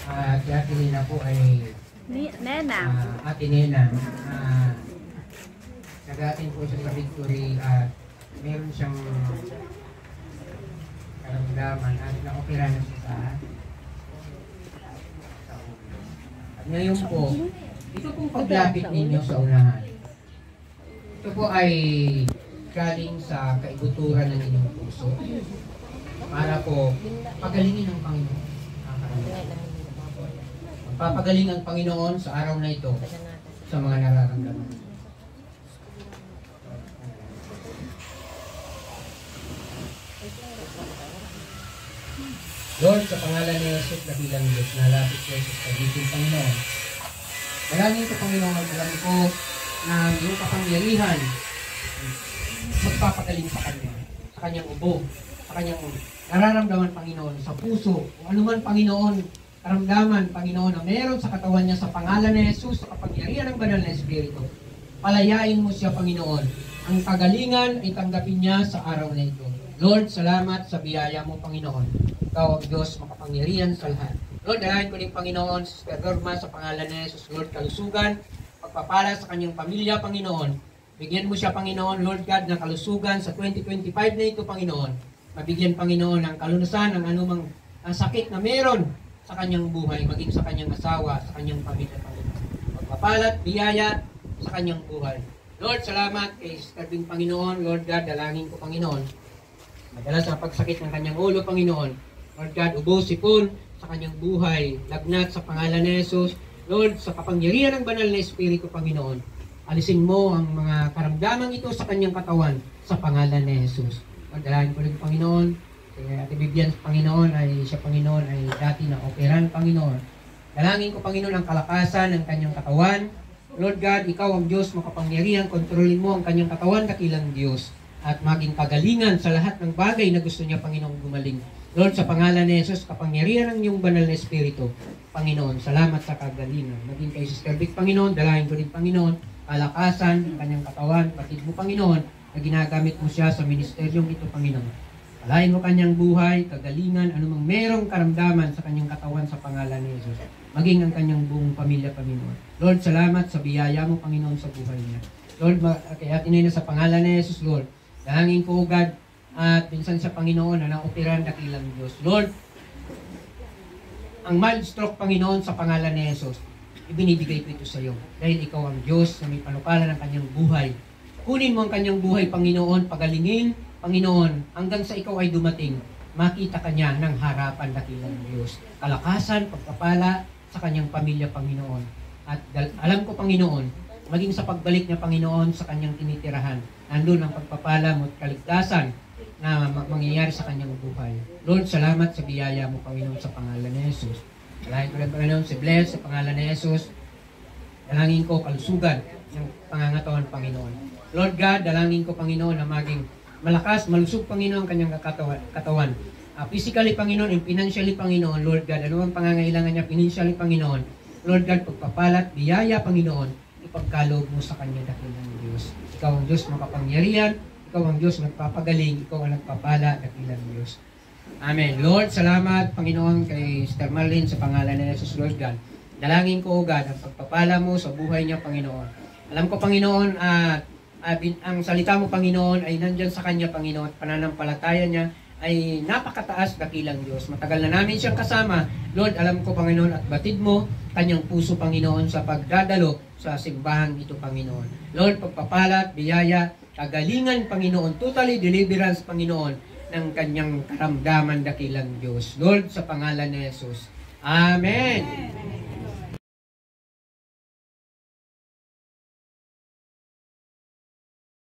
Si Ate Nena po ay Ate Nena. Nagating po siya sa Victory at meron siyang karamdaman at na-opera na siya sa at ngayon po, ito pong paglapit ninyo sa unahan. Ito po ay galing sa kaibuturan ng inyong puso para po pagalingin ng Panginoon. Magpapagaling ang Panginoon sa araw na ito sa mga nararamdaman. Lord, sa pangalan ni Jesus na bilang Diyos, nalapit ko sa pagitin Panginoon. Dalangin ko Panginoon, alam ko na yung kapangyarihan magpapagaling sa Kanya, sa Kanyang ubo, sa Kanyang nararamdaman Panginoon, sa puso, o anuman Panginoon, karamdaman Panginoon na meron sa katawan niya sa pangalan ni Jesus, sa kapangyarihan ng banal na Espiritu. Palayain mo siya Panginoon. Ang kagalingan ay tanggapin niya sa araw na ito. Lord, salamat sa biyaya mo Panginoon. Ikaw ang Diyos makapangyarihan sa lahat. Lord, dalahin ko din Panginoon, Sister Norma, sa pangalan ni Jesus, Lord, kalusugan, pagpapala sa kanyang pamilya, Panginoon. Bigyan mo siya, Panginoon, Lord God, ng kalusugan sa 2025 na ito, Panginoon. Mabigyan, Panginoon, ng kalunasan ng anumang sakit na meron sa kanyang buhay, maging sa kanyang asawa, sa kanyang pamilya, Panginoon. Pagpapalat, biyaya sa kanyang buhay. Lord, salamat kay Sister Bing, Panginoon. Lord God, dalangin ko, Panginoon. Madalas sa pagsakit ng kanyang ulo, Panginoon. Lord God, ubo, sipon sa kanyang buhay. Lagnat sa pangalan ni Jesus. Lord, sa kapangyarihan ng banal na Espiritu, Panginoon. Alisin mo ang mga karamdaman ito sa kanyang katawan sa pangalan ni Jesus. Lord, dalangin ko rin, Panginoon. Kaya Ate Bibian, Panginoon, ay siya, Panginoon, ay dati na operan, Panginoon. Dalangin ko, Panginoon, ang kalakasan ng kanyang katawan. Lord God, ikaw ang Diyos makapangyarihan. Kontrolin mo ang kanyang katawan, dakilang Diyos. At maging kagalingan sa lahat ng bagay na gusto niya, Panginoon, gumaling. Lord, sa pangalan ni Jesus, kapangyarihan ng iyong banal na Espiritu, Panginoon, salamat sa kagalingan. Maging kay Sister Vic, Panginoon, dalahin ko rin, Panginoon, kalakasan ng kanyang katawan, patid mo, Panginoon, na ginagamit mo siya sa ministeryong ito, Panginoon. Palain mo kanyang buhay, kagalingan, anumang merong karamdaman sa kanyang katawan sa pangalan ni Jesus. Maging ang kanyang buong pamilya, Panginoon. Lord, salamat sa biyaya mo, Panginoon, sa buhay niya. Lord, kaya tinay na sa pangalan ni Jesus, Lord, dalangin ko, God, at minsan sa Panginoon na naoperan dakilang Diyos. Lord, ang mild stroke, Panginoon, sa pangalan ni Jesus, ibinibigay ko ito sa iyo. Dahil ikaw ang Diyos na may panukala ng kanyang buhay. Kunin mo ang kanyang buhay, Panginoon, pagalingin, Panginoon, hanggang sa ikaw ay dumating, makita ka niya ng harapan dakilang Diyos. Kalakasan, pagpapala sa kanyang pamilya, Panginoon. At alam ko, Panginoon, maging sa pagbalik niya, Panginoon, sa kanyang tinitirahan, nandun ang pagpapala mo at kaligtasan na mangyayari sa kanyang buhay. Lord, salamat sa biyaya mo, Panginoon, sa pangalan ni Jesus. Dalangin ko rin, Panginoon, si Bless sa pangalan ni Jesus. Dalangin ko kalusugan ng pangangatawan, Panginoon. Lord God, dalangin ko, Panginoon, na maging malakas, malusog, Panginoon, kanyang katawan. Physically, Panginoon, and financially, Panginoon, Lord God, ano ang pangangailangan niya, financially, Panginoon, Lord God, pagpapalat, biyaya, Panginoon, ipagkaloob mo sa kanya dakilang Diyos. Ikaw ang Diyos makapangyarihan, ikaw ang Diyos nagpapagaling, ikaw ang nagpapala dakilang Diyos. Amen. Lord, salamat, Panginoon, kay Sister Marlene sa pangalan ni Jesus, Lord God. Dalangin ko, God, ang pagpapala mo sa buhay niya, Panginoon. Alam ko, Panginoon, ang salita mo, Panginoon, ay nandyan sa kanya, Panginoon, at pananampalataya niya ay napakataas dakilang Diyos. Matagal na namin siyang kasama. Lord, alam ko, Panginoon, at batid mo kanyang puso, Panginoon, sa pagdadalo sa simbahan ito, Panginoon. Lord, pagpapalat, biyaya, kagalingan, Panginoon, totally deliverance, Panginoon, ng kanyang karamdaman dakilang Diyos. Lord, sa pangalan ni Jesus. Amen.